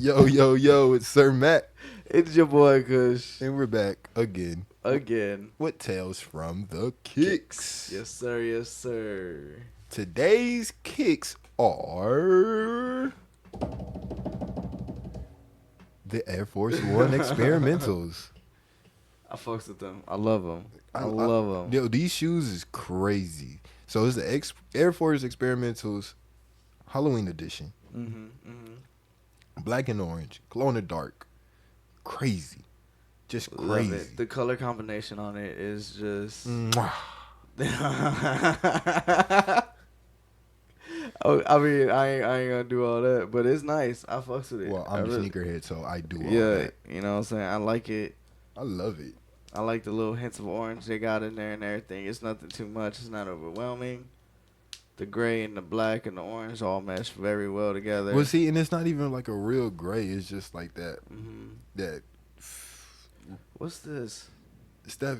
Yo, yo, yo, it's Sir Matt. It's your boy Kush. And we're back again. Again. With Tales from the Kicks. Yes, sir. Yes, sir. Today's kicks are the Air Force One experimentals. I fucks with them. I love them. I love them. Yo, these shoes is crazy. So it's the Air Force experimentals Halloween edition. Black and orange, glow in the dark. Crazy. Just crazy. Love it. The color combination on it is just... Mwah. I mean, I ain't gonna do all that, but it's nice. I fucks with it. Well, I'm a sneakerhead, so I do all that. Yeah, you know what I'm saying? I like it. I love it. I like the little hints of orange they got in there and everything. It's nothing too much. It's not overwhelming. The gray and the black and the orange all mesh very well together. Well, see, and it's not even like a real gray. It's just like that. That. What's this? It's that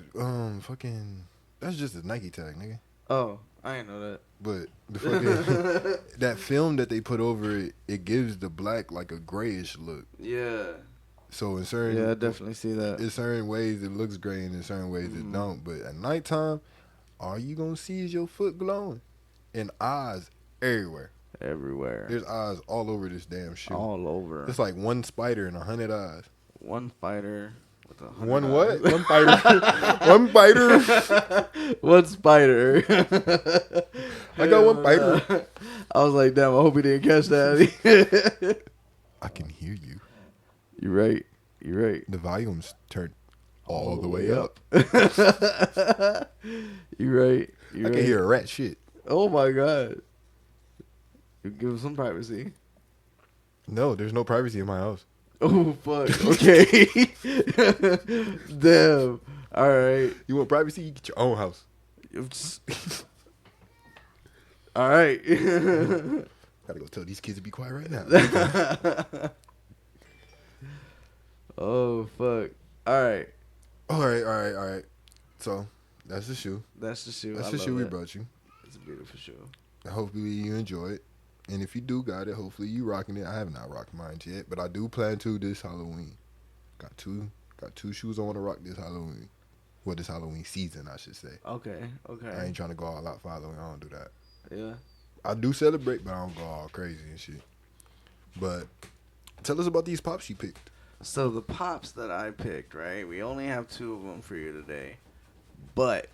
fucking. That's just a Nike tag, nigga. Oh, I ain't know that. But the fucking that film that they put over it, it gives the black like a grayish look. Yeah. So in certain, I definitely see that. In certain ways it looks gray, and in certain ways it don't. But at nighttime, all you gonna see is your foot glowing, and eyes everywhere. Everywhere. There's eyes all over this damn shoe. All over. It's like one spider and 100 eyes. One fighter with 100 One eyes. what? One fighter. One fighter. One spider. I got one fighter. I was like, damn, I hope he didn't catch that. I can hear you. You're right. You're right. The volume's turned all the way up. You're right. I can hear a rat shit. Oh my God. You give him some privacy. No, there's no privacy in my house. Oh fuck. Okay. Damn. All right. You want privacy? You get your own house. All right. Gotta go tell these kids to be quiet right now. Oh fuck. All right. All right. So that's the shoe. That's the shoe. That's the shoe we brought you. It's a beautiful shoe. Hopefully you enjoy it. And if you do got it, hopefully you rocking it. I have not rocked mine yet, but I do plan to this Halloween. Got two shoes I want to rock this Halloween. Well, this Halloween season, I should say. Okay. I ain't trying to go all out for Halloween. I don't do that. Yeah. I do celebrate, but I don't go all crazy and shit. But tell us about these pops you picked. So the pops that I picked, right? We only have 2 of them for you today. But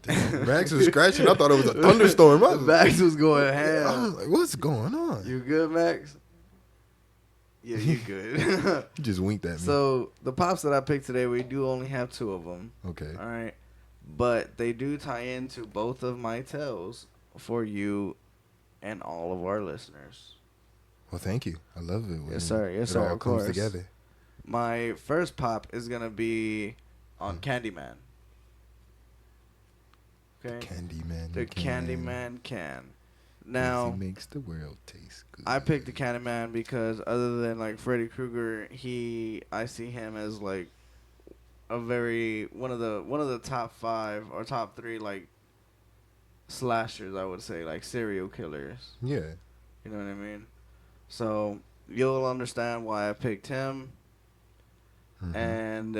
Max was scratching. I thought it was a thunderstorm. Max was going ham. I was like, what's going on? You good, Max? Yeah, you good. You just winked at me. So the pops that I picked today, we do only have 2 of them. Okay. All right. But they do tie into both of my tales for you and all of our listeners. Well, thank you. I love it. Yes, sir. Yes, sir. It all of comes course. together. My first pop is going to be on Candyman. Okay? Candyman. The Candyman can. Now, he makes the world taste good. I picked the Candyman because other than like Freddy Krueger, I see him as like a very one of the top 5 or top 3 like slashers, I would say, like serial killers. Yeah. You know what I mean? So you'll understand why I picked him. And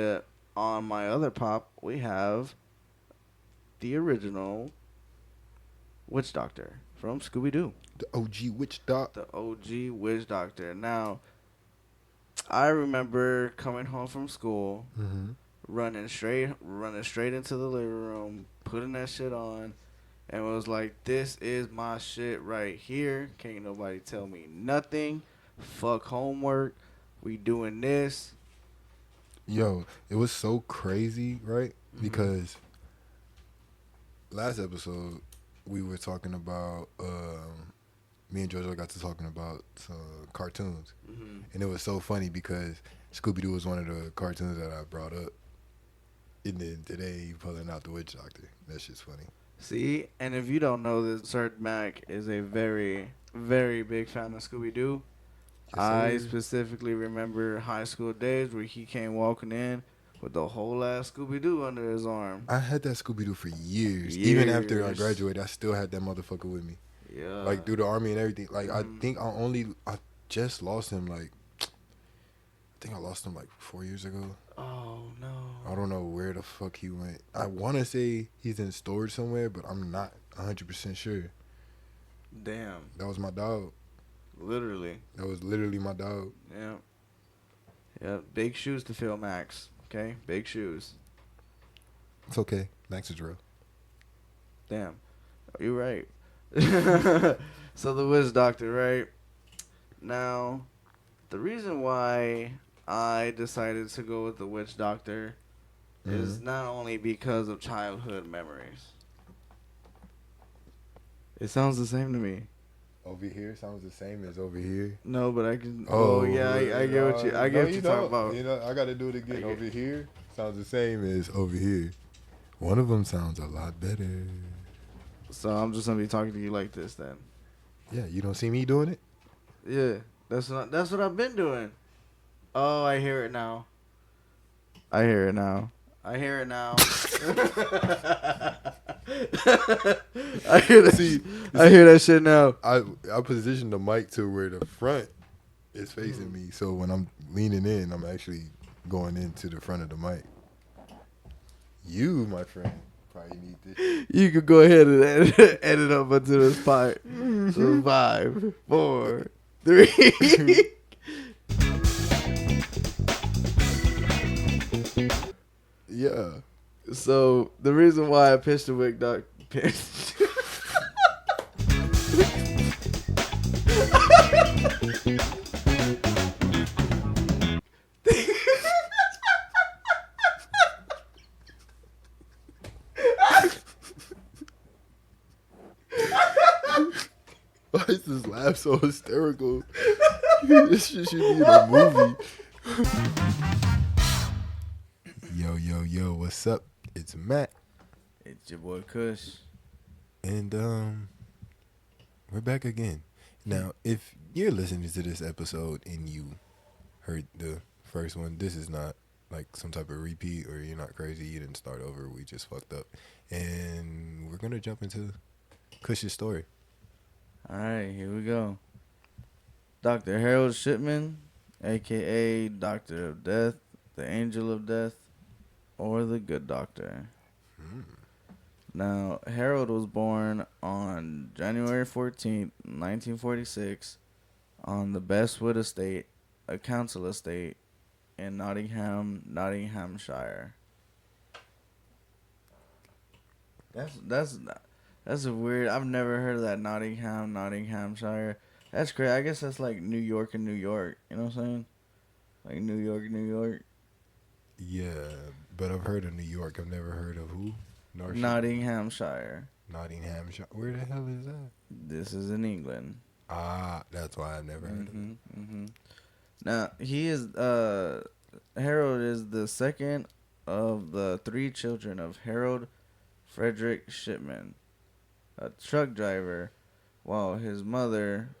on my other pop, we have the original Witch Doctor from Scooby-Doo. The OG Witch Doctor. The OG Witch Doctor. Now, I remember coming home from school, running straight into the living room, putting that shit on, and was like, this is my shit right here. Can't nobody tell me nothing. Fuck homework. We doing this. Yo, it was so crazy, right? Because last episode, we were talking about, me and JoJo got to talking about cartoons. And it was so funny because Scooby-Doo was one of the cartoons that I brought up. And then today, you pulling out the Witch Doctor. That shit's funny. See, and if you don't know this, Sir Mac is a very, very big fan of Scooby-Doo. Yes, I specifically remember high school days where he came walking in with the whole ass Scooby-Doo under his arm. I had that Scooby-Doo for years. Even after I graduated, I still had that motherfucker with me. Yeah. Like, through the army and everything. Like, I think I just lost him like I think I lost him like 4 years ago. Oh no. I don't know where the fuck he went. I want to say he's in storage somewhere, but I'm not 100% sure. Damn. That was my dog. Literally. That was literally my dog. Yeah. Yeah. Big shoes to fill, Max. Okay. Big shoes. It's okay. Max is real. Damn. You're right. So the Wiz Doctor, right? Now, the reason why I decided to go with the Witch Doctor is not only because of childhood memories. It sounds the same to me. Over here sounds the same as over here. No, but I can. Oh, yeah, I get what you. I get what you're talking about. You know, I got to do it again. Over here sounds the same as over here. One of them sounds a lot better. So I'm just gonna be talking to you like this then. Yeah, you don't see me doing it. Yeah, that's what I've been doing. Oh, I hear it now. I hear it now. I hear it now. I hear that. I hear that shit now. I positioned the mic to where the front is facing me, so when I'm leaning in, I'm actually going into the front of the mic. You, my friend, probably need this. You could go ahead and edit up until this part. So 5, 4, 3. Yeah. So the reason why I pitched the Wick Doc. Why is this laugh so hysterical? This shit should be in a movie. Yo, what's up? It's Matt. It's your boy Kush. And we're back again. Now, if you're listening to this episode and you heard the first one, this is not like some type of repeat, or you're not crazy, you didn't start over, we just fucked up. And we're gonna jump into Kush's story. Alright, here we go. Dr. Harold Shipman, aka Doctor of Death, the Angel of Death, or the Good Doctor. Now, Harold was born on January 14th, 1946, on the Bestwood Estate, a council estate in Nottinghamshire. That's a weird. I've never heard of that. Nottinghamshire. That's crazy. I guess that's like New York and New York. You know what I'm saying? Like New York. Yeah, but I've heard of New York. I've never heard of who? Nottinghamshire. Nottinghamshire. Where the hell is that? This is in England. Ah, that's why I've never heard of it. Now, he is, Harold is the second of the 3 children of Harold Frederick Shipman, a truck driver, while his mother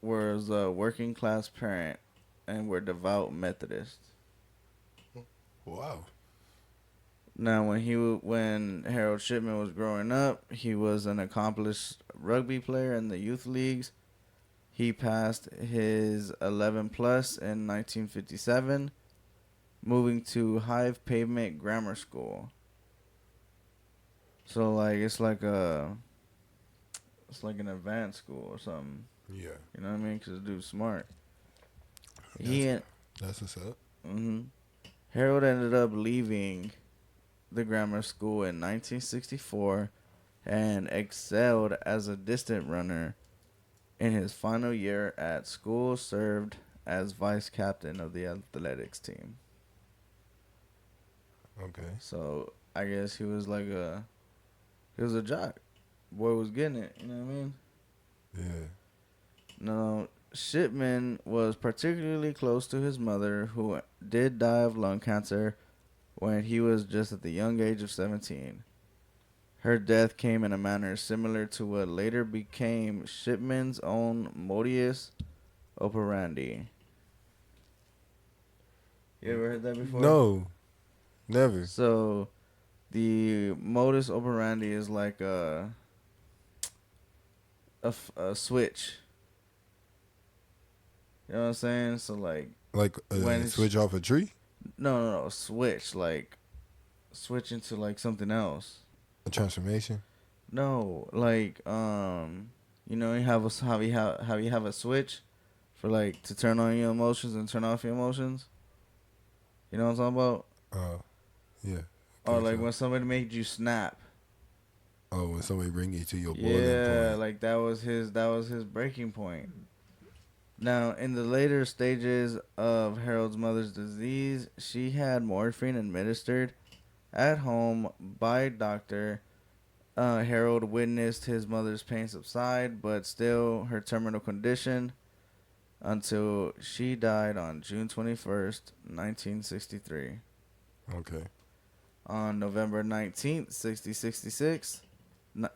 was a working class parent and were devout Methodists. Wow. Now, when Harold Shipman was growing up, he was an accomplished rugby player in the youth leagues. He passed his 11 plus in 1957, moving to Hive Pavement Grammar School. So it's like an advanced school or something. Yeah. You know what I mean? Because the dude's smart. That's what's up. Harold ended up leaving the grammar school in 1964 and excelled as a distance runner. In his final year at school, served as vice captain of the athletics team. Okay. So I guess he was a jock. Boy was getting it. You know what I mean? Yeah. Now, Shipman was particularly close to his mother, who did die of lung cancer when he was just at the young age of 17. Her death came in a manner similar to what later became Shipman's own modus operandi. You ever heard that before? No, never. So, the modus operandi is like a switch. You know what I'm saying? So like Like when switch off a tree? no, switch like switch into like something else. A transformation? No, like you know, you have a how you have a switch for like to turn on your emotions and turn off your emotions. You know what I'm talking about? Yeah. I Or think like so. when somebody made you snap. Oh, when somebody bring you to your boiling Yeah, point. like that was his breaking point. Now, in the later stages of Harold's mother's disease, she had morphine administered at home by a doctor. Harold witnessed his mother's pain subside, but still her terminal condition until she died on June 21st, 1963. Okay. On November 19th, 66, damn,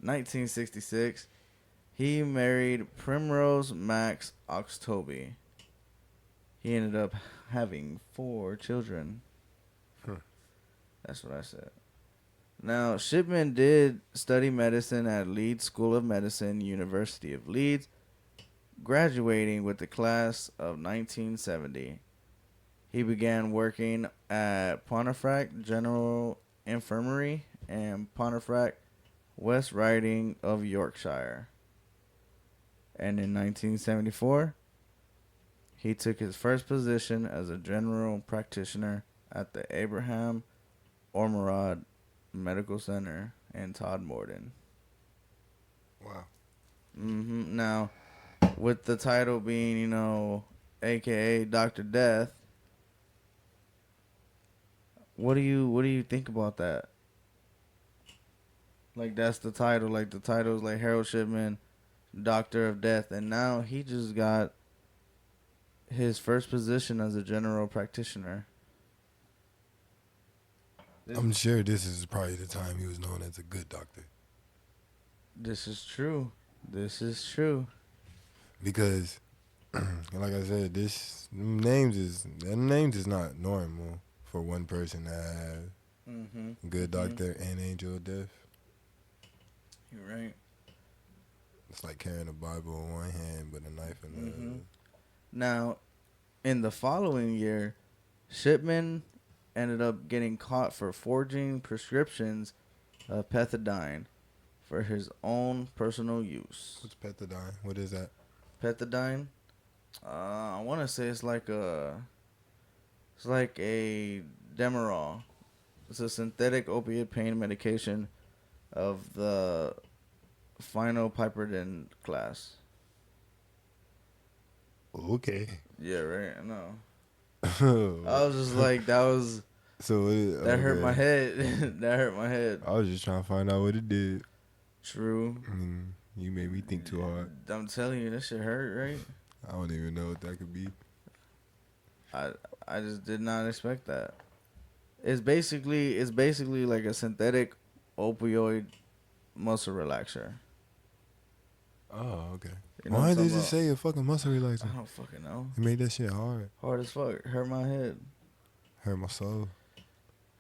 1966, he married Primrose Max Oxtoby. He ended up having 4 children. That's what I said. Now, Shipman did study medicine at Leeds School of Medicine, University of Leeds, graduating with the class of 1970. He began working at Pontefract General Infirmary and Pontefract West Riding of Yorkshire. And in 1974, he took his first position as a general practitioner at the Abraham Ormerod Medical Center in Todmorden. Wow. Now, with the title being, you know, AKA Dr. Death, what do you think about that? Like that's the title. Like the title is like Harold Shipman, Doctor of Death, and now he just got his first position as a general practitioner. I'm sure this is probably the time he was known as a good doctor. This is true. This is true. Because, like I said, them names is not normal for one person to have good doctor and angel of death. You're right. It's like carrying a Bible in one hand but a knife in the other. Now, in the following year, Shipman ended up getting caught for forging prescriptions of pethidine for his own personal use. What's pethidine? What is that? Pethidine, I want to say it's like a Demerol. It's a synthetic opiate pain medication of the phenylpiperidine class. Okay. Yeah, right. I know. I was just like, that hurt my head. That hurt my head. I was just trying to find out what it did. True. You made me think too hard. I'm telling you, that shit hurt, right? I don't even know what that could be. I just did not expect that. It's basically like a synthetic opioid muscle relaxer. Oh, okay. You know Why did it about? say a fucking muscle relaxer? I don't fucking know. It made that shit hard. Hard as fuck. Hurt my head. Hurt my soul.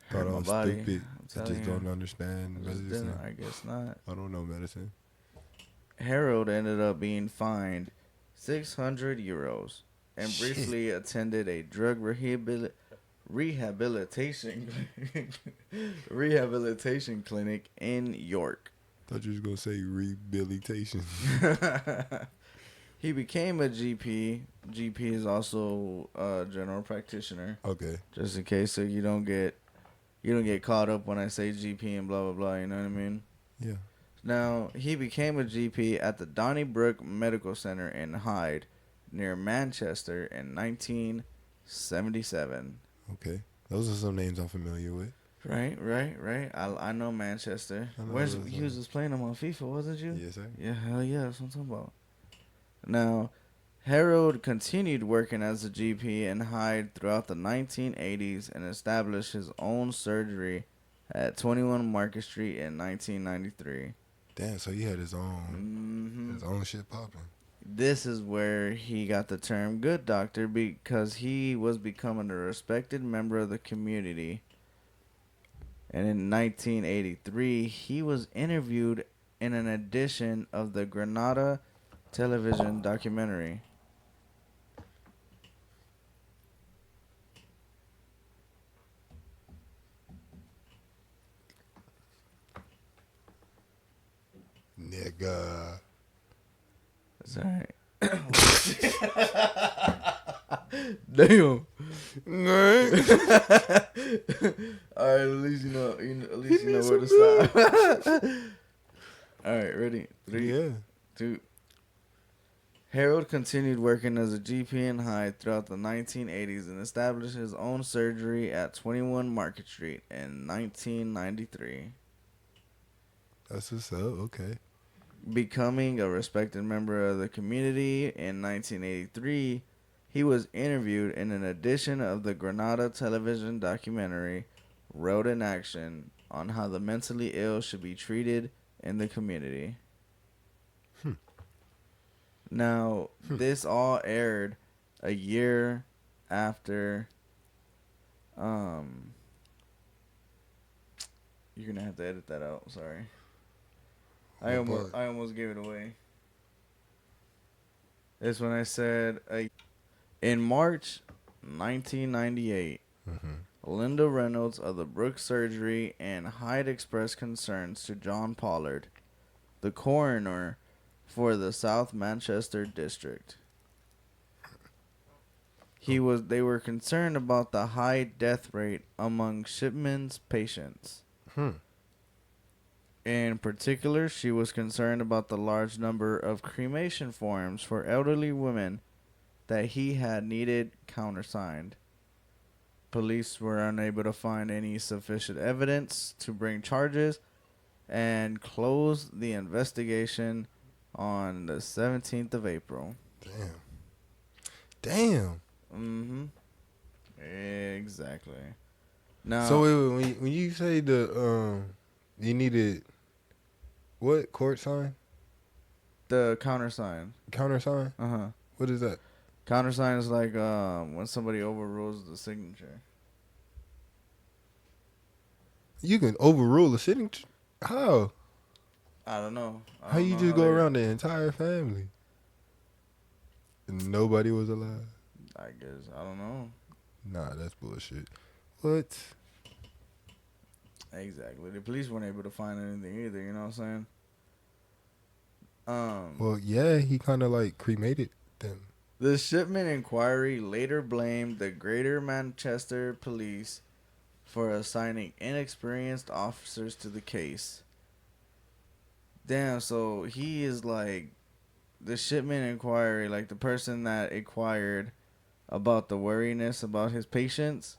Hurt Thought I my was body. stupid. I just don't understand medicine. I guess not. I don't know medicine. Harold ended up being fined 600 euros and briefly attended a drug rehabilitation clinic in York. Thought you was gonna say rehabilitation. He became a GP. GP is also a general practitioner. Okay. Just in case, so you don't get caught up when I say GP and blah blah blah. You know what I mean? Yeah. Now, he became a GP at the Donnybrook Medical Center in Hyde, near Manchester, in 1977. Okay. Those are some names I'm familiar with. Right. I know Manchester. You was just playing them on FIFA, wasn't you? Yes, sir. Yeah, hell yeah, that's what I'm talking about. Now, Harold continued working as a GP in Hyde throughout the 1980s and established his own surgery at 21 Market Street in 1993. Damn, so he had his own shit popping. This is where he got the term good doctor because he was becoming a respected member of the community. And in 1983, he was interviewed in an edition of the Granada television documentary. Nigga. It's alright. Damn. Alright, at least you know. At least you know where to stop. Alright, ready? 3, Yeah. 2. Harold continued working as a GP in Hyde throughout the 1980s and established his own surgery at 21 Market Street in 1993. That's what's up. Okay. Becoming a respected member of the community in 1983, he was interviewed in an edition of the Granada television documentary Road in Action on how the mentally ill should be treated in the community. Now, this all aired a year after you're gonna have to edit that out, sorry. I almost gave it away. That's when I said in March 1998, Linda Reynolds of the Brooks Surgery and Hyde expressed concerns to John Pollard, the coroner for the South Manchester district. They were concerned about the high death rate among Shipman's patients. In particular, she was concerned about the large number of cremation forms for elderly women that he had needed countersigned. Police were unable to find any sufficient evidence to bring charges and closed the investigation on the 17th of April. Damn. Exactly. Now, So when you say you needed what court sign? the countersign. Countersign? What is that? Countersign is like when somebody overrules the signature. You can overrule a signature? How? I don't know. How you just go around the entire family? And nobody was alive? I guess. I don't know. Nah, that's bullshit. What? Exactly. The police weren't able to find anything either, you know what I'm saying? Well, yeah, he kind of like cremated them. The Shipman inquiry later blamed the Greater Manchester Police for assigning inexperienced officers to the case. Damn, so he is like the Shipman inquiry, like the person that inquired about the worriness about his patients,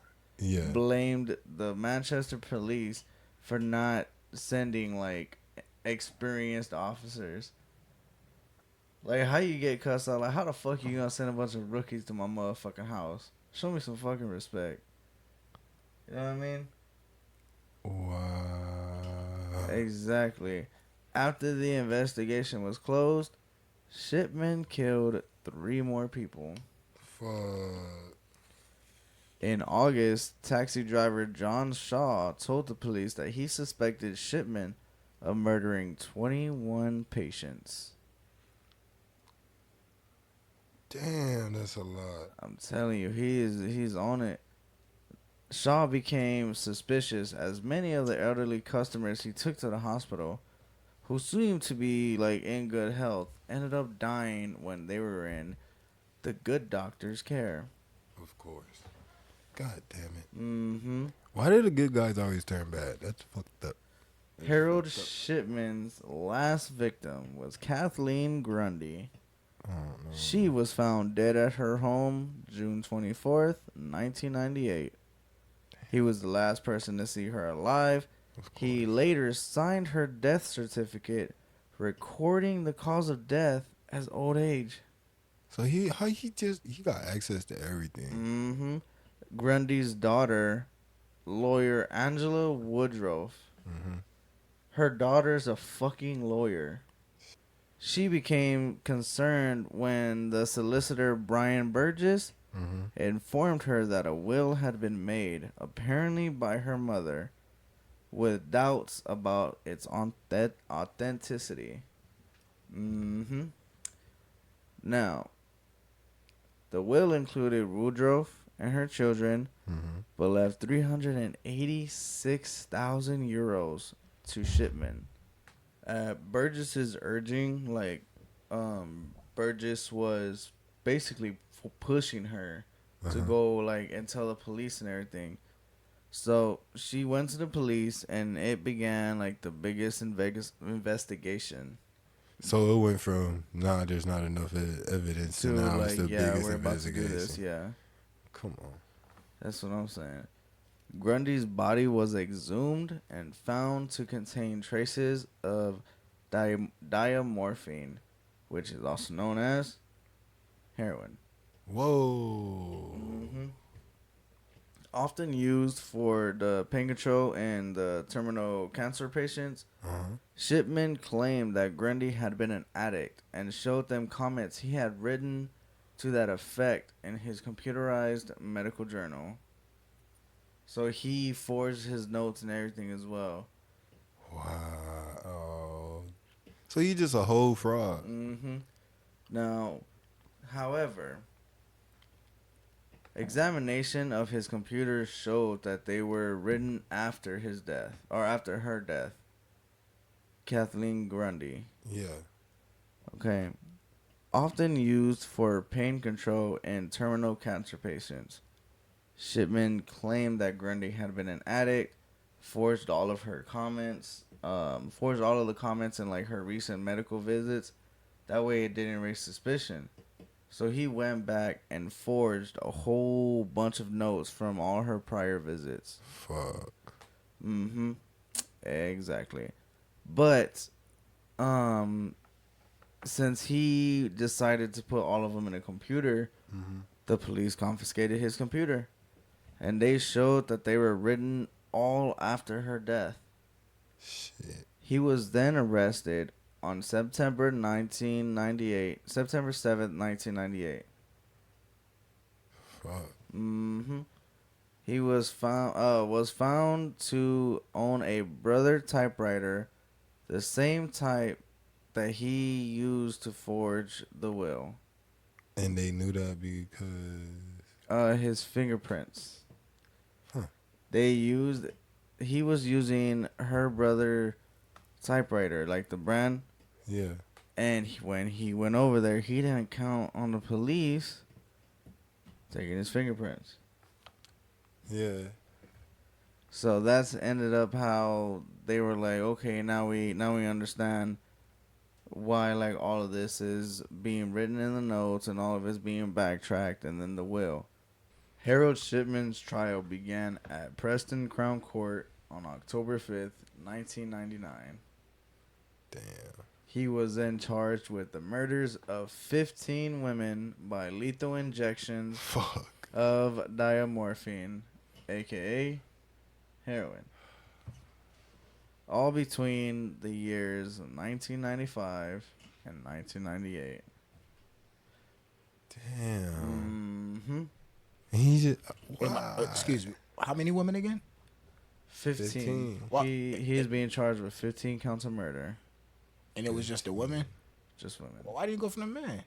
blamed the Manchester Police for not sending like experienced officers. Like, how you get cussed out? Like, how the fuck you gonna send a bunch of rookies to my motherfucking house? Show me some fucking respect. You know what I mean? Wow. Exactly. After the investigation was closed, Shipman killed 3 more people. Fuck. In August, taxi driver John Shaw told the police that he suspected Shipman of murdering 21 patients. Damn, that's a lot. I'm telling you, he's on it. Shaw became suspicious as many of the elderly customers he took to the hospital, who seemed to be like in good health, ended up dying when they were in the good doctor's care. Of course. God damn it. Why do the good guys always turn bad? That's fucked up. Harold Shipman's last victim was Kathleen Grundy. Oh, no. She was found dead at her home June 24th, 1998. He was the last person to see her alive. He later signed her death certificate, recording the cause of death as old age. So he got access to everything. Grundy's daughter, lawyer Angela Woodruff. Her daughter's a fucking lawyer. She became concerned when the solicitor Brian Burgess informed her that a will had been made, apparently by her mother, with doubts about its authenticity. Now, the will included Woodruff and her children, but left 386,000 euros to Shipman. At Burgess's urging, Burgess was basically pushing her to go, and tell the police and everything. So she went to the police, and it began, the biggest investigation. So it went from, there's not enough evidence to now it's the biggest we're about to do investigation. this, yeah. Come on. That's what I'm saying. Grundy's body was exhumed and found to contain traces of diamorphine, which is also known as heroin. Whoa. Often used for the pain control in the terminal cancer patients, Shipman claimed that Grundy had been an addict and showed them comments he had written to that effect in his computerized medical journal. So he forged his notes and everything as well. Wow. So he just a whole fraud. Now, however, examination of his computer showed that they were written after his death, or after her death. Kathleen Grundy. Yeah. Okay. Often used for pain control in terminal cancer patients. Shipman claimed that Grundy had been an addict, forged all of her comments, forged all of the comments in her recent medical visits. That way it didn't raise suspicion. So he went back and forged a whole bunch of notes from all her prior visits. Fuck. Exactly. But, since he decided to put all of them in a computer, the police confiscated his computer. And they showed that they were written all after her death. Shit. He was then arrested on September 7th, 1998. Fuck. He was found to own a Brother typewriter, the same type that he used to forge the will. And they knew that because his fingerprints. He was using her Brother typewriter, the brand. Yeah. And when he went over there, he didn't count on the police taking his fingerprints. Yeah. So that's ended up how they were okay, now we understand why all of this is being written in the notes and all of it's being backtracked, and then the will. Harold Shipman's trial began at Preston Crown Court on October 5th, 1999. Damn. He was then charged with the murders of 15 women by lethal injections of diamorphine, a.k.a. heroin. All between the years 1995 and 1998. Damn. He just... Wow. Excuse me. How many women again? 15. He is being charged with 15 counts of murder. And it was just the women? Just women. Well, why didn't you go for the men?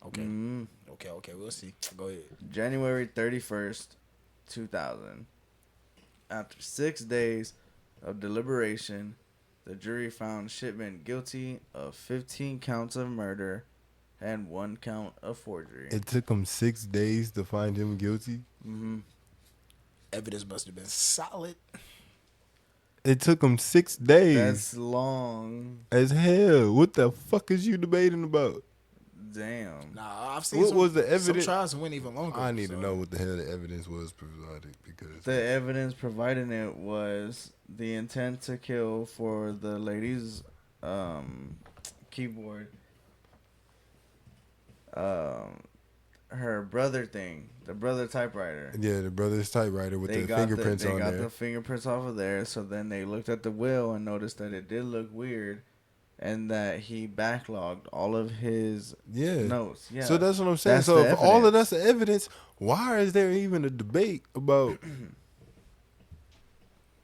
Okay. Mm-hmm. Okay, we'll see. Go ahead. January 31st, 2000. After 6 days of deliberation, the jury found Shipman guilty of 15 counts of murder and 1 count of forgery. It took him 6 days to find him guilty? Mm-hmm. Evidence must have been solid. It took him 6 days. That's long as hell. What the fuck is you debating about? Damn. Nah, I've seen what was the evidence? Some trials went even longer. I need to know what the hell the evidence was provided, because the evidence providing it was the intent to kill for the lady's keyboard. Her brother thing, the Brother typewriter. Yeah, the Brother's typewriter with the fingerprints on there. They got the fingerprints off of there, so then they looked at the will and noticed that it did look weird, and that he backlogged all of his notes. Yeah. So that's what I'm saying. So if all of that's the evidence, why is there even a debate about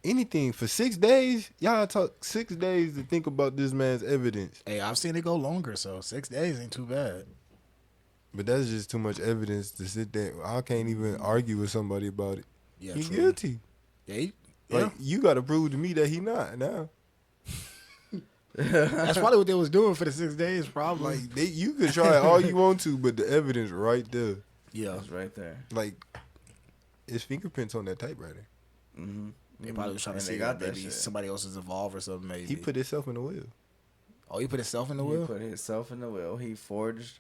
anything for 6 days. Y'all took 6 days to think about this man's evidence. Hey, I've seen it go longer, so 6 days ain't too bad. But that's just too much evidence to sit there. I can't even argue with somebody about it. Yeah, He true. guilty. Yeah, Like you got to prove to me that he not now. that's probably what they was doing for the 6 days, probably. Like you could try all you want to, but the evidence right there. Yeah, It's right there. Like his fingerprints on that typewriter. Mm-hmm. they probably was trying to And see they got that maybe shit. somebody else is involved or something. Maybe He put himself in the wheel. Oh, he put himself in the He wheel. put himself in the will. He forged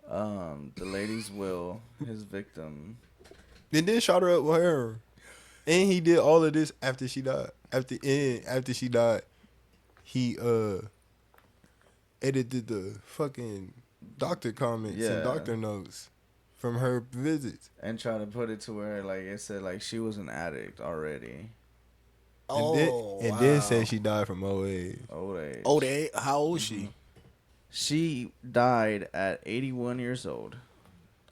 the lady's will, his victim. And then shot her up with her. And he did all of this after she died. After she died, he edited the fucking doctor comments Yeah. and doctor notes from her visits. And try to put it to where, like, it said, like, she was an addict already. And then said she died from old age. Old age. Old age. How old is she? She died at 81 years old.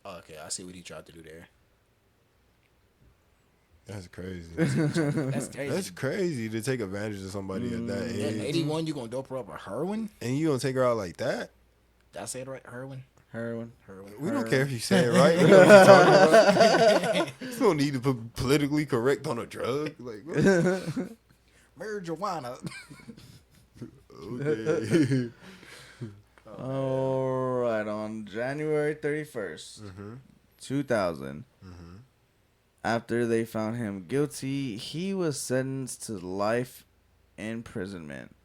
Oh, okay, I see what he tried to do there. That's crazy. That's crazy. That's crazy to take advantage of somebody at that Yeah, age. 81, you gonna dope her up with heroin? And you gonna take her out like that? Did I say it right? Heroin? Heroin. We don't care if you say it right. We know what you're talking about. You don't need to put politically correct on a drug. Like, what? Marijuana. Okay. All right, on January 31st, 2000, after they found him guilty, he was sentenced to life imprisonment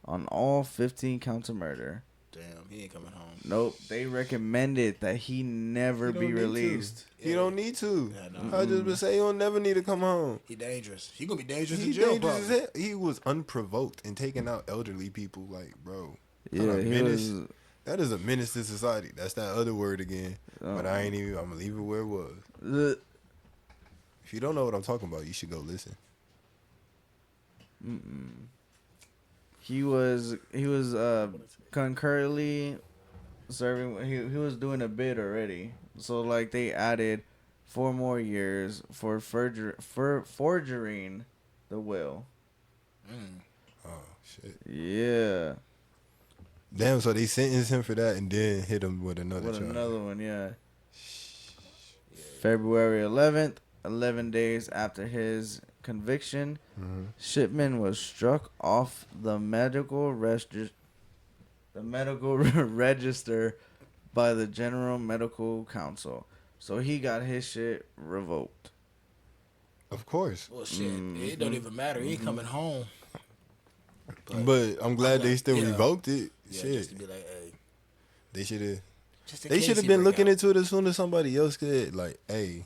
on all 15 counts of murder. Damn, he ain't coming home. Nope, they recommended that he never He don't be need to. released. He don't need to. Yeah, no. I just been saying he'll never need to come home. He dangerous. He gonna be dangerous in He jail, dangerous as probably. hell. He was unprovoked and taking out elderly people. Like, bro, Yeah, he menace. was. That is a menace to society. That's that other word again. But I ain't even. I'm gonna leave it where it was. If you don't know what I'm talking about, you should go listen. He was concurrently serving. He was doing a bid already. So like they added 4 more years for forging the will. Oh shit. Yeah, Damn. So they sentenced him for that and then hit him with another with charge. another one. Yeah. February 11th, 11 days after his conviction, Shipman was struck off the medical register by the General Medical Council. So he got his shit revoked. Of course. Well, shit, it don't even matter. He ain't coming home. But I'm glad they still revoked it. Yeah, Shit. just to be like, hey. They should have. Just in They case should have he been break looking out. into it as soon as somebody else could. Like, hey,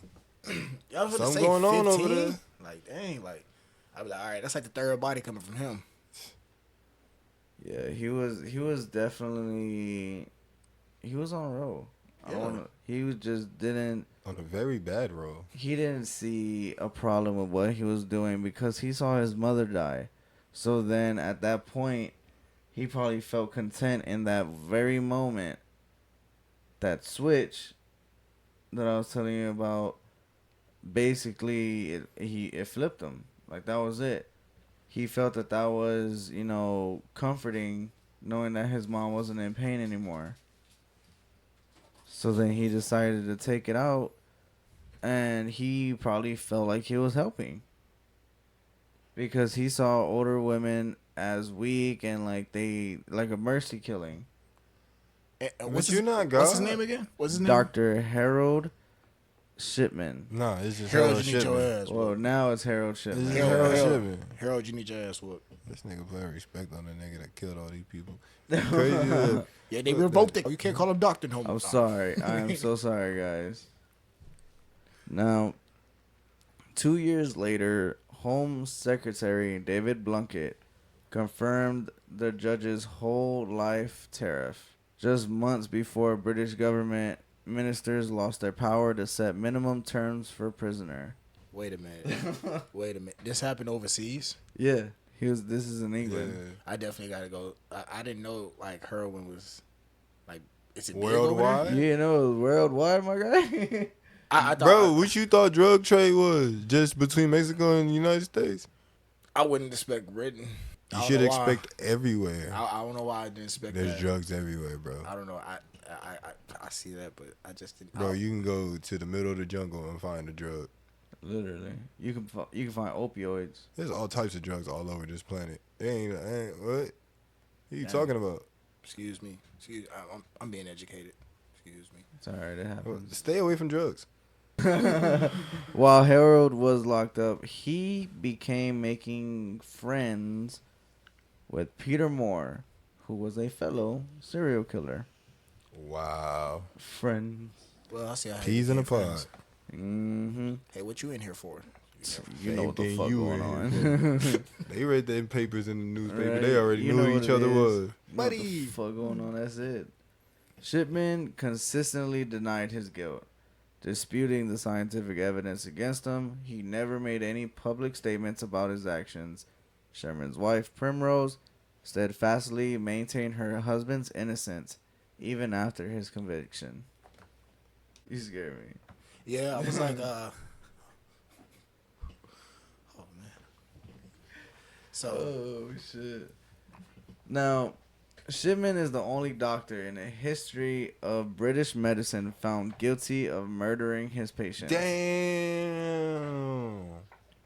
Y'all finna something say going on over 15? there. Like, dang, like, I'd be like, all right, that's like the third body coming from him. Yeah, he was definitely on roll. He was just didn't on a very bad roll. he didn't see a problem with what he was doing because he saw his mother die. So then at that point, he probably felt content in that very moment. That switch that I was telling you about, basically it flipped him. Like that was it. He felt that was, comforting, knowing that his mom wasn't in pain anymore. So then he decided to take it out, and he probably felt like he was helping. Because he saw older women as weak and like a mercy killing. What's you're not God. What's his name again? What's his name? Dr. Harold Shipman. Nah, it's just Harold, Harold you need your Shipman. ass Well, whooped. now it's Harold It's Shipman. just Harold, Harold Harold. Shipman. Harold, you need your ass whooped. This nigga playing respect on the nigga that killed all these people. Crazy. As Yeah, they revoked it. You can't call him doctor no more. I'm sorry. I am so sorry, guys. Now, 2 years later, Home Secretary David Blunkett confirmed the judge's whole life tariff just months before British government ministers lost their power to set minimum terms for prisoner. Wait a minute. Wait a minute. This happened overseas? Yeah, this is in England. Yeah. I definitely got to go. I didn't know, like, heroin was, like, is it big over there? Worldwide? You know, worldwide, my guy. I thought, Bro, what you thought drug trade was? Just between Mexico and the United States? I wouldn't expect written. You should expect everywhere. I don't know why I didn't expect There's that. drugs everywhere, bro. I don't know. I see that, but I just didn't. Bro, you can go to the middle of the jungle and find a drug. Literally, you can find opioids. There's all types of drugs all over this planet. Ain't what? What are you talking about? Excuse me. I'm being educated. Excuse me. It's alright, it happens. Stay away from drugs. While Harold was locked up, he began making friends with Peter Moore, who was a fellow serial killer. Wow. Friends. Well, I see how Peas in a pod. Mm-hmm. Hey, what you in here for? You know what the Same fuck thing you going in on. They read their papers in the newspaper. Right. They already You knew know who what each it other is. was. You know what the fuck going on? That's it. Shipman consistently denied his guilt, disputing the scientific evidence against him. He never made any public statements about his actions. Sherman's wife, Primrose, steadfastly maintained her husband's innocence, even after his conviction. You scare me. Yeah, I was like, oh man. So, Oh shit. Now, Shipman is the only doctor in the history of British medicine found guilty of murdering his patients. Damn.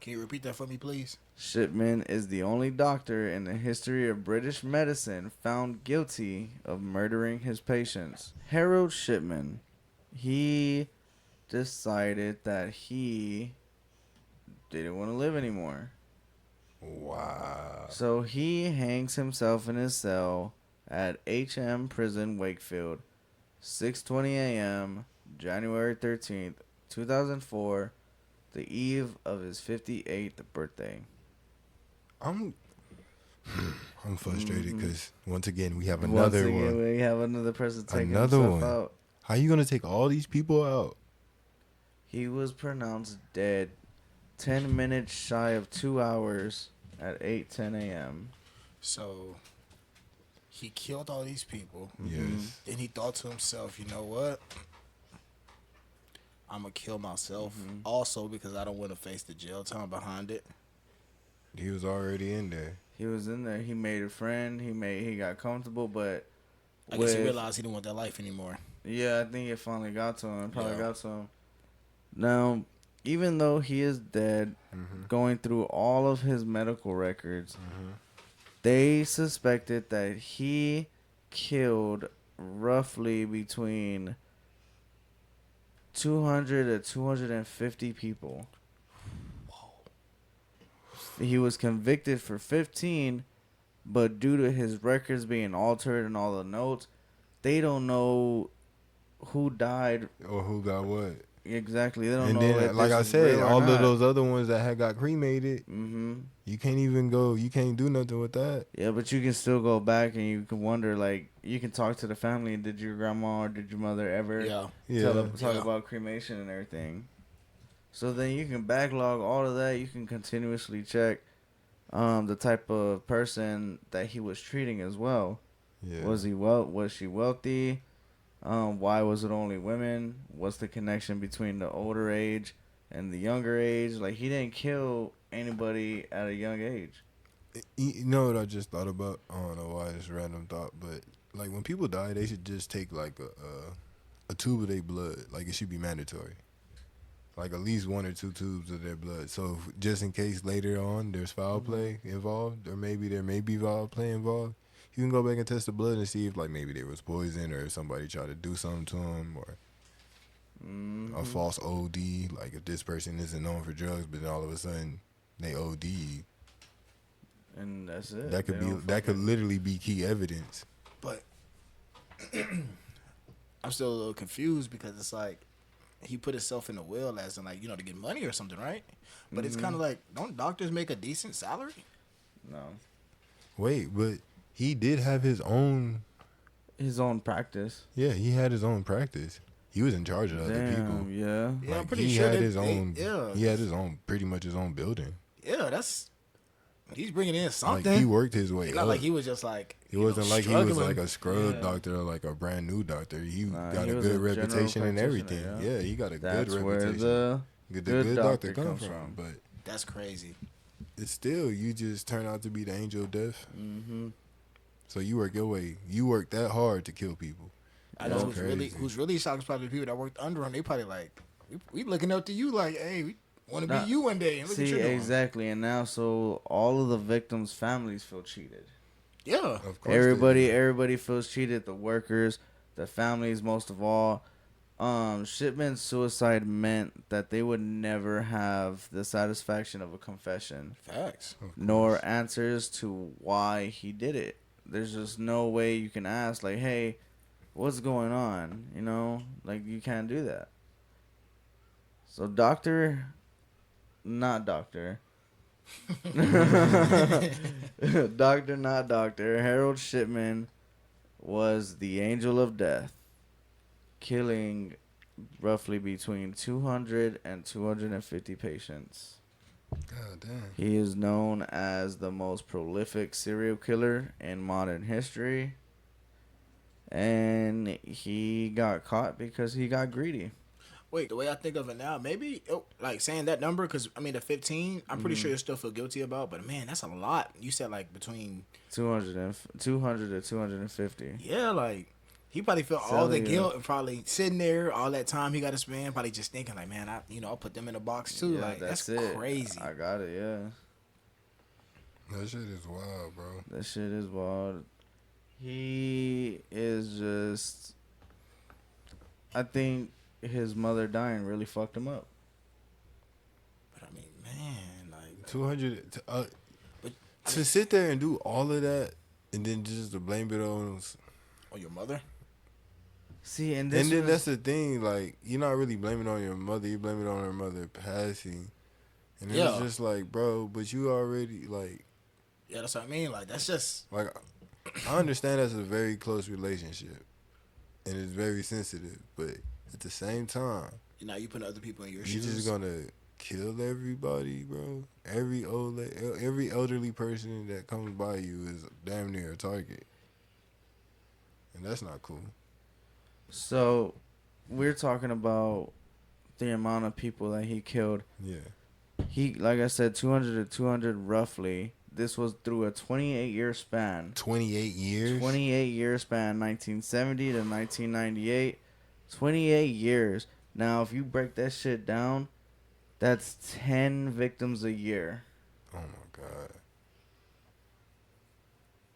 can you repeat that for me, please? Shipman is the only doctor in the history of British medicine found guilty of murdering his patients. Harold Shipman, he decided that he didn't want to live anymore. Wow. So he hangs himself in his cell at HM Prison, Wakefield, 6:20 a.m., January 13th, 2004, the eve of his 58th birthday. I'm frustrated because once again we have another one. We have another person taking Another himself one. out. How you gonna take all these people out? He was pronounced dead 10 minutes shy of 2 hours at 8:10 a.m. So, he killed all these people. Yes. Then he thought to himself, you know what? I'm going to kill myself. Also, because I don't want to face the jail time behind it. He was already in there. He was in there. He made a friend. He got comfortable, but I guess he realized he didn't want that life anymore. yeah, I think it finally got to him. Probably Yeah. got to him. Now, even though he is dead, going through all of his medical records, they suspected that he killed roughly between 200 to 250 people. He was convicted for 15, but due to his records being altered and all the notes, they don't know who died Or who got what. exactly. They don't And know then, if like this I is said, real or all not. of those other ones that had got cremated, Mm-hmm. you can't even go. You can't do nothing with that. Yeah, but you can still go back and you can wonder, like, you can talk to the family. Did your grandma or did your mother ever talk about cremation and everything? So then you can backlog all of that. You can continuously check the type of person that he was treating as well. Yeah. Was she wealthy? Why was it only women? What's the connection between the older age and the younger age? Like, he didn't kill anybody at a young age. You know what I just thought about? I don't know why it's a random thought, but like when people die, they should just take like a tube of their blood. Like it should be mandatory. Like at least 1 or 2 tubes of their blood. So just in case later on there's foul play involved, or maybe there may be foul play involved, you can go back and test the blood and see if like maybe there was poison or if somebody tried to do something to them or a false OD. Like if this person isn't known for drugs, but then all of a sudden they OD. And that's it. That could literally be key evidence. But I'm still a little confused because it's like he put himself in the will as in like, to get money or something, right? But it's kind of like, don't doctors make a decent salary? No. Wait, but he did have his own practice. Yeah, he had his own practice. He was in charge of other people. Yeah. Yeah, I'm Like, pretty he sure had that his own. yeah. He had his own, pretty much his own building. Yeah, he's bringing in something. Like he worked his way It's up. not like he was just like, It wasn't like he was struggling. like a scrub doctor or like a brand new doctor. He got he a was good a general reputation and everything. practitioner, Yeah, he got a That's good where reputation. the The good good doctor doctor comes come from. But That's crazy. it's still, you just turn out to be the angel of death. Mm-hmm. So you work your way. You work that hard to kill people. I That's know crazy. who's really shocked is probably the people that worked under him. They probably like, we looking up to you like, hey, we want to be Nah, you one day. And look what See, you're doing. exactly. And now, so all of the victims' families feel cheated. Yeah. Of course they do. Everybody feels cheated. The workers, the families, most of all. Shipman's suicide meant that they would never have the satisfaction of a confession, Facts. nor answers to why he did it. There's just no way you can ask, like, hey, what's going on? You know, like, you can't do that. So, not doctor. Doctor, not doctor. Harold Shipman was the angel of death, killing roughly between 200 and 250 patients. God damn. He is known as the most prolific serial killer in modern history. And he got caught because he got greedy. Wait, the way I think of it now, maybe like saying that number, because I mean the 15, I'm pretty sure you still feel guilty about, but man, that's a lot. You said like between 200 to 250. Yeah, like he probably felt all the guilt and probably sitting there all that time he got to spend, probably just thinking like, man, I'll put them in a box too. Yeah, like that's it. crazy. I got it, yeah. That shit is wild, bro. That shit is wild. He is just, I think his mother dying really fucked him up. But I mean, man, like 200 to sit there and do all of that and then just to blame it on your mother. See, and then that's the thing, like, you're not really blaming it on your mother, you blame it on her mother passing. And it's just like, bro, but you already, like... Yeah, that's what I mean. Like, that's just... Like, I understand that's a very close relationship. And it's very sensitive. But at the same time... You putting other people in your shoes. You're just gonna kill everybody, bro. Every elderly person that comes by you is damn near a target. And that's not cool. So, we're talking about the amount of people that he killed. Yeah. He, like I said, 200 to 200 roughly. This was through a 28-year span. 28 years? 28-year span, 1970 to 1998. 28 years. Now, if you break that shit down, that's 10 victims a year. Oh, my God.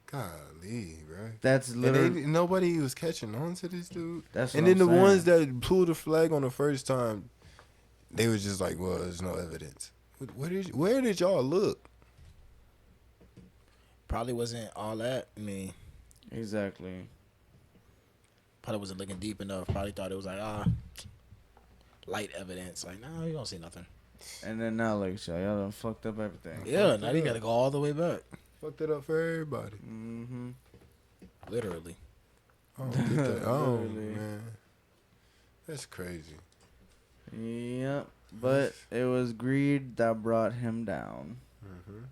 Golly, bro. That's literally... And nobody was catching on to this dude. That's and then the ones that pulled the flag on the first time, they was just like, well, there's no evidence. Where did y'all look? Probably wasn't all that. I mean... Exactly. Probably wasn't looking deep enough. Probably thought it was like, light evidence. Like, no, you don't see nothing. And then now, like, y'all done fucked up everything. Yeah, now you gotta go all the way back. Fucked it up for everybody. Mm-hmm. Literally. I don't get that. Oh, man. That's crazy. Yep. But it was greed that brought him down. Mm-hmm.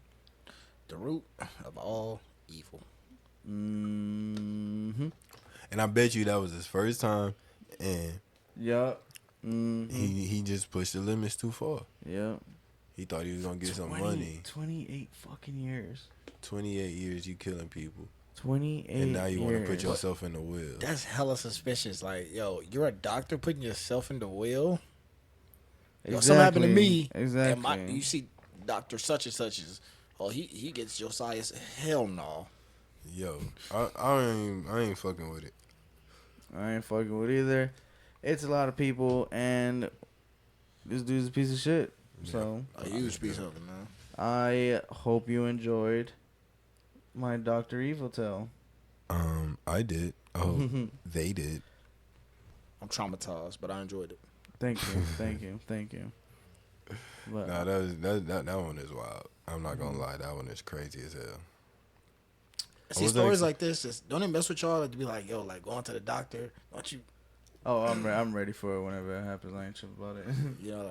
The root of all evil. Mm-hmm. And I bet you that was his first time. And yep. Mm-hmm. he just pushed the limits too far. Yep. He thought he was going to get some money. 28 fucking years. 28 years you killing people. 28 and now you want to years. put yourself in the wheel. That's hella suspicious. Like, yo, you're a doctor putting yourself in the wheel? Yo, something happened to me. Exactly. And you see Dr. Such and Such is, he gets Josiah's. Hell no. Yo, I ain't fucking with it. I ain't fucking with either. It's a lot of people, and this dude's a piece of shit. Yeah. So A huge piece of it, man. I hope you enjoyed my Dr. Evil tale. I did. Oh, they did. I'm traumatized, but I enjoyed it. Thank you. But, Nah, that one is wild. I'm not gonna lie, that one is crazy as hell. See, stories like this, just don't it mess with y'all? Like, to be like, yo, like going to the doctor, don't you? Oh, I'm ready for it whenever it happens. I ain't tripping about it. Yeah,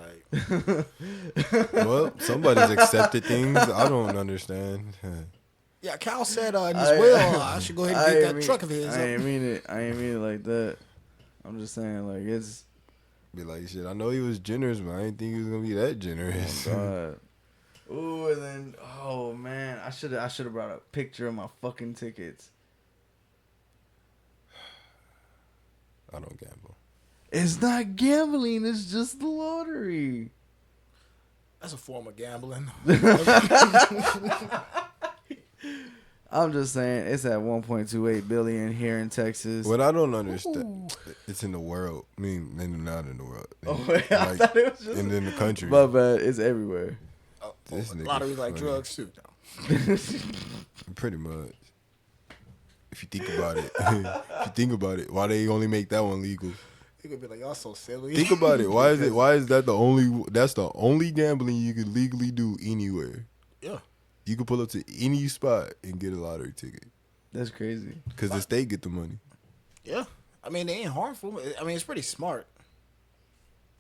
like. Well, somebody's accepted things I don't understand. Yeah, Cal said in his will, I should go ahead and get that truck of his. I ain't mean it like that. I'm just saying, like, it's... Be like, shit, I know he was generous, but I didn't think he was going to be that generous. Oh, God. Ooh, and then oh man, I should have brought a picture of my fucking tickets. I don't gamble. It's not gambling. It's just the lottery. That's a form of gambling. I'm just saying, it's at 1.28 billion here in Texas. What I don't understand, it's in the world. I mean, not in the world. Oh, wait, I thought it was just and in the country. My bad. It's everywhere. This nigga Lottery like funny. drugs too. Pretty much. If you think about it, why they only make that one legal? You could be like, y'all so silly. Think about it. Why is that the only? That's the only gambling you could legally do anywhere. Yeah. You can pull up to any spot and get a lottery ticket. That's crazy. Because the state get the money. Yeah. I mean, they ain't harmful. I mean, it's pretty smart.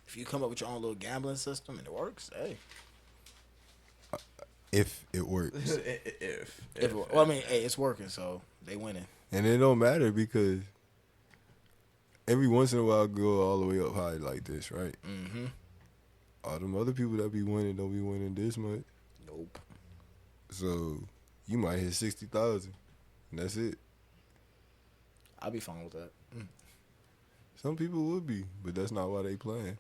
If you come up with your own little gambling system and it works, hey. If it works. Well, I mean, hey, it's working, so they winning. And it don't matter because every once in a while go all the way up high like this, right? Mm-hmm. All them other people that be winning don't be winning this much. Nope. So you might hit 60,000, and that's it. I'll be fine with that. Some people would be, but that's not why they playing.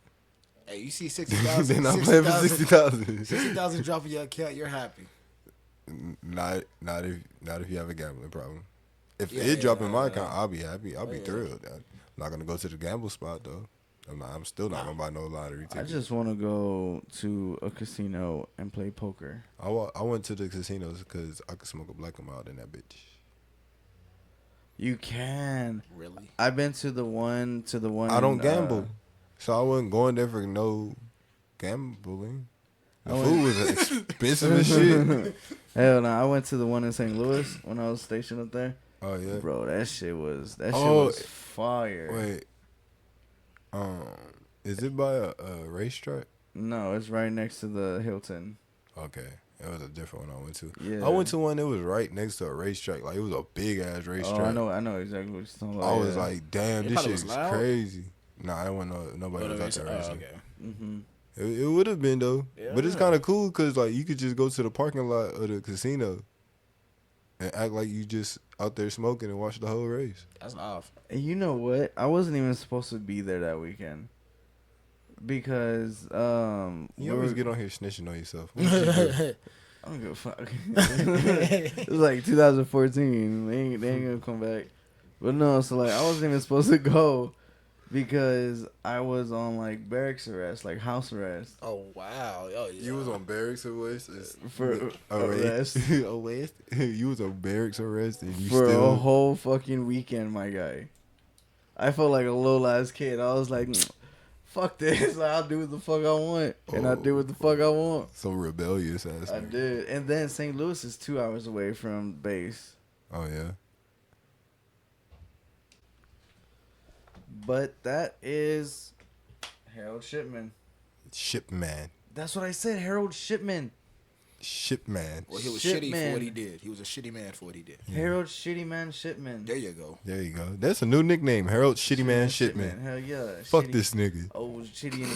Hey, you see 60,000? They're not playing for 60,000. 60,000 drop in your account, you're happy. Not if you have a gambling problem. If Yeah, it drop in yeah, my yeah. account, I'll be happy. I'll be Yeah. thrilled. I'm not gonna go to the gamble spot though. I'm still not gonna buy no lottery I ticket. just want to go to a casino and play poker. I went to the casinos because I could smoke a black 'em out in that bitch. You can. Really? I've been to the one. I don't in, gamble, so I wasn't going there for no gambling. The I food was expensive as shit. Hell no! I went to the one in St. Louis when I was stationed up there. Oh yeah. Bro, that shit was Oh, fire. Wait. Is it by a racetrack? No, it's right next to the Hilton. Okay. That was a different one I went to. Yeah. I went to one that was right next to a racetrack. Like, it was a big-ass racetrack. Oh, I know exactly what you're talking about. I was like, damn, It this probably shit was is loud? crazy. Nah, I wasn't nobody was out there racing. Okay. mm-hmm. It would have been, though. Yeah. But it's kind of cool because, like, you could just go to the parking lot of the casino and act like you just out there smoking and watch the whole race. That's off. And you know what? I wasn't even supposed to be there that weekend. Because, You always get on here snitching on yourself. What did you do? I don't give a fuck. It was like 2014. They ain't gonna come back. But no, so like I wasn't even supposed to go because I was on like barracks arrest, like house arrest. Oh, wow. Oh, yeah. You was on barracks arrest? For arrest? Arrest? You was on barracks arrest and you for still... a whole fucking weekend, my guy. I felt like a little ass kid. I was like, fuck this. I'll do what the fuck I want. And I do what the fuck I want. So rebellious ass. I nigga. did. And then St. Louis is 2 hours away from base. Oh, yeah? But that is Harold Shipman. Shipman. That's what I said, Harold Shipman. Shipman. Well, he was Shit, shitty man. for what he did. He was a shitty man for what he did. Harold Shitty Man Shipman. There you go. There you go. That's a new nickname. Harold Shitty Man Shipman. Hell yeah. Fuck Shitty- this nigga. Oh, shitty in the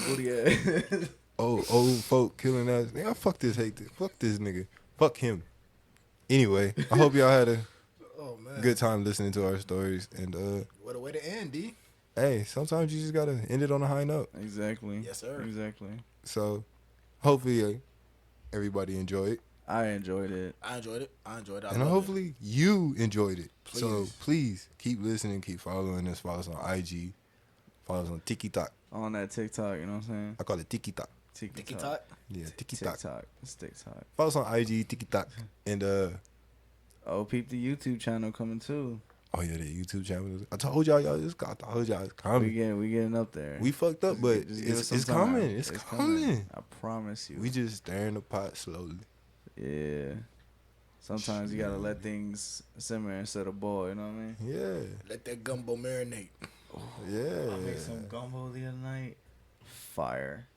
booty ass. Old folk killing us. Yeah, fuck this, hate this. Fuck this nigga. Fuck him. Anyway, I hope y'all had a Oh, man. good time listening to our stories. And What a way to end, D. hey, sometimes you just gotta end it on a high note. Exactly. Yes, sir. Exactly. So hopefully everybody enjoyed. I enjoyed it. I enjoyed it. And loved hopefully you enjoyed it. So Please. please keep listening, keep following us. Follow us on IG. Follow us on TikTok. On that TikTok, you know what I'm saying? I call it TikTok. it. TikTok. Yeah, TikTok. TikTok. It's TikTok. Follow us on IG, TikTok. And Oh, peep the YouTube channel coming too. oh yeah, the YouTube channel. I told y'all it's coming. We getting up there. We fucked up, but Just give us it's some time. coming. It's coming. I promise you. We just stirring the pot slowly. Yeah. Sometimes you gotta let things simmer instead of boil, you know what I mean? Yeah. Let that gumbo marinate. Yeah. I made some gumbo the other night. Fire.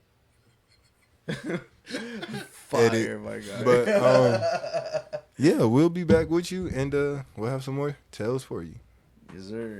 Fire, my guy. But yeah, we'll be back with you and we'll have some more tales for you. Yes, sir.